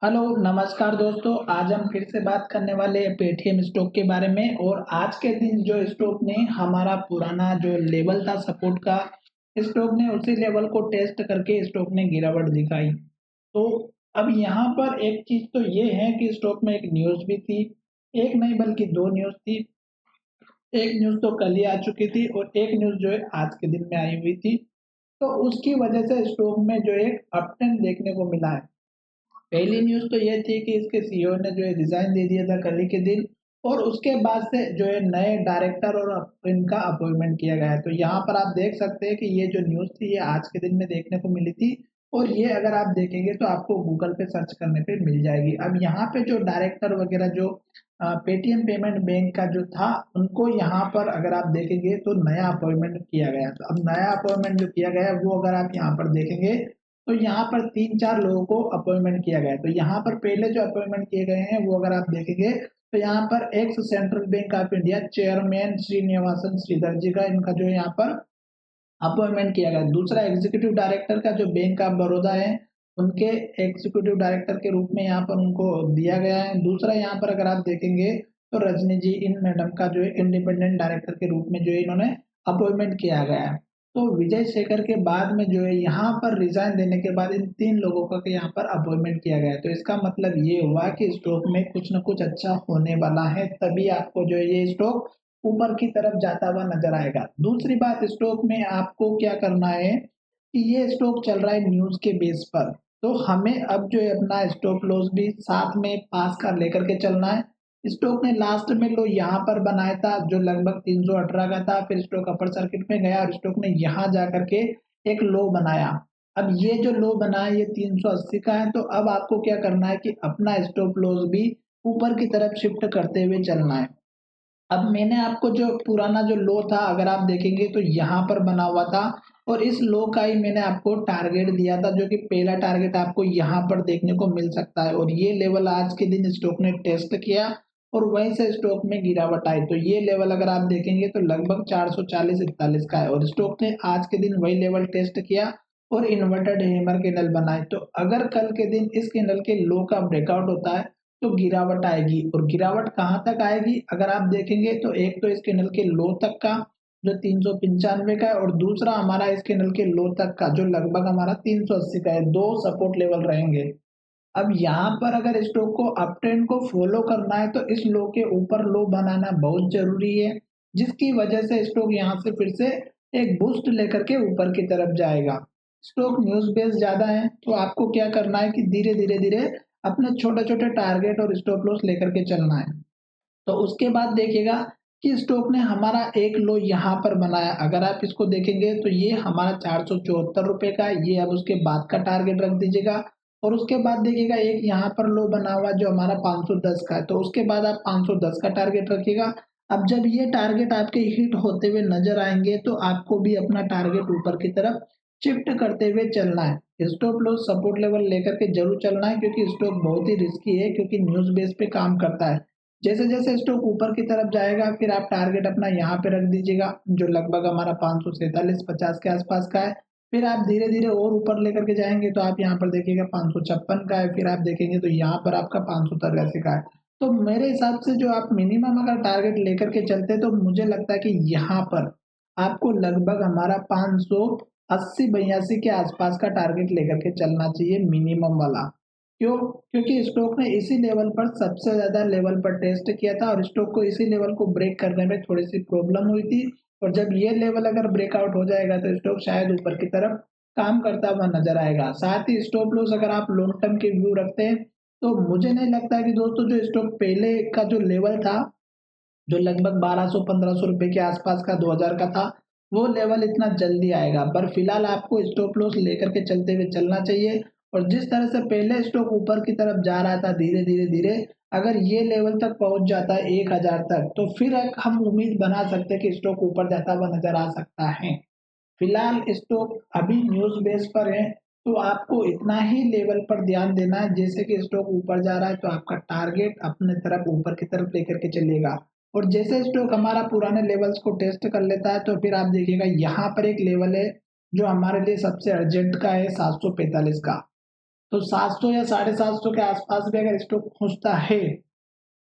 Hello, नमस्कार दोस्तों। आज हम फिर से बात करने वाले हैं पेटीएम स्टॉक के बारे में और आज के दिन जो स्टॉक ने हमारा पुराना जो लेवल था सपोर्ट का, स्टॉक ने उसी लेवल को टेस्ट करके स्टॉक ने गिरावट दिखाई। तो अब यहाँ पर एक चीज़ तो ये है कि स्टॉक में एक न्यूज़ भी थी, एक नहीं बल्कि 2 न्यूज़ थी। एक न्यूज़ तो कल ही आ चुकी थी और एक न्यूज़ जो है आज के दिन में आई हुई थी। तो उसकी वजह से स्टॉक में जो एक अप ट्रेंड देखने को मिला है। पहली न्यूज़ तो ये थी कि इसके सीईओ ने जो है रिज़ाइन दे दिया था कल ही के दिन और उसके बाद से जो है नए डायरेक्टर और इनका अपॉइंटमेंट किया गया है। तो यहाँ पर आप देख सकते हैं कि ये जो न्यूज़ थी ये आज के दिन में देखने को मिली थी और ये अगर आप देखेंगे तो आपको गूगल पे सर्च करने पे मिल जाएगी। अब यहाँ पे जो डायरेक्टर वगैरह जो पेटीएम पेमेंट बैंक का जो था उनको यहाँ पर अगर आप देखेंगे तो नया अपॉइंटमेंट किया गया। तो अब नया अपॉइंटमेंट जो किया गया है वो अगर आप यहाँ पर देखेंगे तो यहाँ पर 3-4 लोगों को अपॉइंटमेंट किया गया है। तो यहाँ पर पहले जो अपॉइंटमेंट किए गए हैं वो अगर आप देखेंगे तो यहाँ पर ex Central Bank of India chairman Srinivasan Sridhar ji का इनका जो है यहाँ पर अपॉइंटमेंट किया गया है। दूसरा एग्जीक्यूटिव डायरेक्टर का जो बैंक ऑफ बड़ौदा है उनके एग्जीक्यूटिव डायरेक्टर के रूप में यहाँ पर उनको दिया गया है। दूसरा यहाँ पर अगर आप देखेंगे तो रजनी जी इन मैडम का जो है इंडिपेंडेंट डायरेक्टर के रूप में जो है इन्होंने अपॉइंटमेंट किया गया है। तो विजय शेखर के बाद में जो है यहाँ पर रिजाइन देने के बाद इन 3 लोगों का यहाँ पर अपॉइंटमेंट किया गया है। तो इसका मतलब ये हुआ कि स्टॉक में कुछ न कुछ अच्छा होने वाला है, तभी आपको जो है ये स्टॉक ऊपर की तरफ जाता हुआ नजर आएगा। दूसरी बात, स्टॉक में आपको क्या करना है कि ये स्टॉक चल रहा है न्यूज़ के बेस पर, तो हमें अब जो है अपना स्टॉप लॉस भी साथ में पास कर लेकर के चलना है। स्टॉक ने लास्ट में लो यहाँ पर बनाया था जो लगभग 318 का था, फिर स्टॉक अपर सर्किट में गया और स्टॉक ने यहाँ जा करके एक लो बनाया। अब ये जो लो बना है ये 380 का है। तो अब आपको क्या करना है कि अपना स्टॉप लॉस भी ऊपर की तरफ शिफ्ट करते हुए चलना है। अब मैंने आपको जो पुराना जो लो था अगर आप देखेंगे तो यहाँ पर बना हुआ था और इस लो का ही मैंने आपको टारगेट दिया था, जो कि पहला टारगेट आपको यहाँ पर देखने को मिल सकता है और ये लेवल आज के दिन स्टॉक ने टेस्ट किया और वहीं से स्टॉक में गिरावट आई। तो ये लेवल अगर आप देखेंगे तो लगभग 440-41 का है और स्टॉक ने आज के दिन वही लेवल टेस्ट किया और इन्वर्टेड हैमर कैंडल बनाए। तो अगर कल के दिन इस कैंडल के लो का ब्रेकआउट होता है तो गिरावट आएगी और गिरावट कहाँ तक आएगी अगर आप देखेंगे तो एक तो इस कैंडल के लो तक का जो 395 का है और दूसरा हमारा इस कैंडल के लो तक का जो लगभग हमारा 380 का है। दो सपोर्ट लेवल रहेंगे। अब यहाँ पर अगर स्टॉक को अप ट्रेंड को फॉलो करना है तो इस लो के ऊपर लो बनाना बहुत जरूरी है, जिसकी वजह से स्टॉक यहाँ से फिर से एक बूस्ट लेकर के ऊपर की तरफ जाएगा। स्टॉक न्यूज बेस ज्यादा है तो आपको क्या करना है कि धीरे धीरे धीरे अपने छोटे छोटे टारगेट और स्टॉप लॉस लेकर के चलना है। तो उसके बाद देखिएगा कि स्टॉक ने हमारा एक लो यहाँ पर बनाया। अगर आप इसको देखेंगे तो ये हमारा 474 रुपए का है, ये अब उसके बाद का टारगेट रख दीजिएगा और उसके बाद देखिएगा एक यहाँ पर लो बना हुआ जो हमारा 510 का है, तो उसके बाद आप 510 का टारगेट रखिएगा। अब जब ये टारगेट आपके हिट होते हुए नजर आएंगे तो आपको भी अपना टारगेट ऊपर की तरफ शिफ्ट करते हुए चलना है। स्टॉप लॉस सपोर्ट लेवल लेकर के जरूर चलना है क्योंकि स्टॉक बहुत ही रिस्की है, क्योंकि न्यूज बेस पे काम करता है। जैसे जैसे स्टॉक ऊपर की तरफ जाएगा फिर आप टारगेट अपना यहाँ पे रख दीजिएगा जो लगभग हमारा 547-50 के आसपास का है। फिर आप धीरे धीरे और ऊपर लेकर के जाएंगे तो आप यहाँ पर देखिएगा 556 का है, फिर आप देखेंगे तो यहाँ पर आपका 583 का है। तो मेरे हिसाब से जो आप मिनिमम अगर टारगेट लेकर के चलते तो मुझे लगता है कि यहाँ पर आपको लगभग हमारा 580-82 के आसपास का टारगेट लेकर के चलना चाहिए मिनिमम वाला। क्यों? क्योंकि स्टॉक ने इसी लेवल पर सबसे ज़्यादा लेवल पर टेस्ट किया था और स्टॉक को इसी लेवल को ब्रेक करने में थोड़ी-सी प्रॉब्लम हुई थी और जब ये लेवल अगर ब्रेकआउट हो जाएगा तो स्टॉक शायद ऊपर की तरफ काम करता हुआ नज़र आएगा। साथ ही स्टॉप लॉस अगर आप लॉन्ग टर्म के व्यू रखते हैं, तो मुझे नहीं लगता है कि दोस्तों जो स्टॉक पहले का जो लेवल था जो लगभग 1200-1500 रुपए के आसपास का 2000 का था, वो लेवल इतना जल्दी आएगा। पर फिलहाल आपको स्टॉप लॉस लेकर के चलते हुए चलना चाहिए और जिस तरह से पहले स्टॉक ऊपर की तरफ जा रहा था धीरे धीरे धीरे, अगर ये लेवल तक पहुंच जाता है 1000 तक तो फिर एक हम उम्मीद बना सकते हैं कि स्टॉक ऊपर जाता हुआ नजर आ सकता है। फिलहाल स्टॉक अभी न्यूज़ बेस पर है, तो आपको इतना ही लेवल पर ध्यान देना है। जैसे कि स्टॉक ऊपर जा रहा है तो आपका टारगेट अपने तरफ ऊपर की तरफ लेकर के चलिएगा और जैसे स्टॉक हमारा पुराने लेवल्स को टेस्ट कर लेता है तो फिर आप देखिएगा यहाँ पर एक लेवल है जो हमारे लिए सबसे अर्जेंट का है 745 का। तो 700 या 750 के आसपास भी अगर स्टॉक पहुँचता है,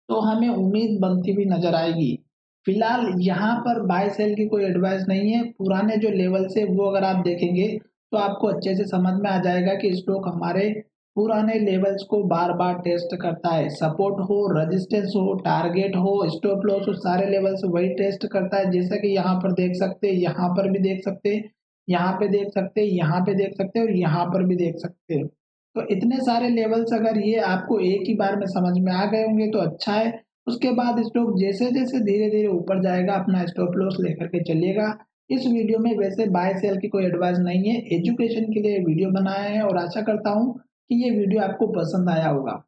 तो हमें उम्मीद बनती हुई नज़र आएगी। फिलहाल यहाँ पर बाय सेल की कोई एडवाइस नहीं है, पुराने जो लेवल से वो अगर आप देखेंगे, तो आपको अच्छे से समझ में आ जाएगा कि स्टॉक हमारे पुराने लेवल्स को बार-बार टेस्ट करता है। सपोर्ट हो, रेजिस्टेंस हो, टारगेट हो, स्टॉप लॉस हो, सारे लेवल्स वही टेस्ट करता है। जैसा कि यहाँ पर देख सकते हैं, यहाँ पर भी देख सकते हैं, यहाँ पे देख सकते हैं, यहाँ पे देख सकते हैं और यहाँ पर भी देख सकते हैं। तो इतने सारे लेवल्स अगर ये आपको एक ही बार में समझ में आ गए होंगे तो अच्छा है। उसके बाद स्टॉक जैसे-जैसे धीरे-धीरे ऊपर जाएगा अपना स्टॉप लॉस लेकर के चलिएगा। इस वीडियो में वैसे बाय सेल की कोई एडवाइस नहीं है, एजुकेशन के लिए वीडियो बनाया है और आशा करता हूँ कि ये वीडियो आपको पसंद आया होगा।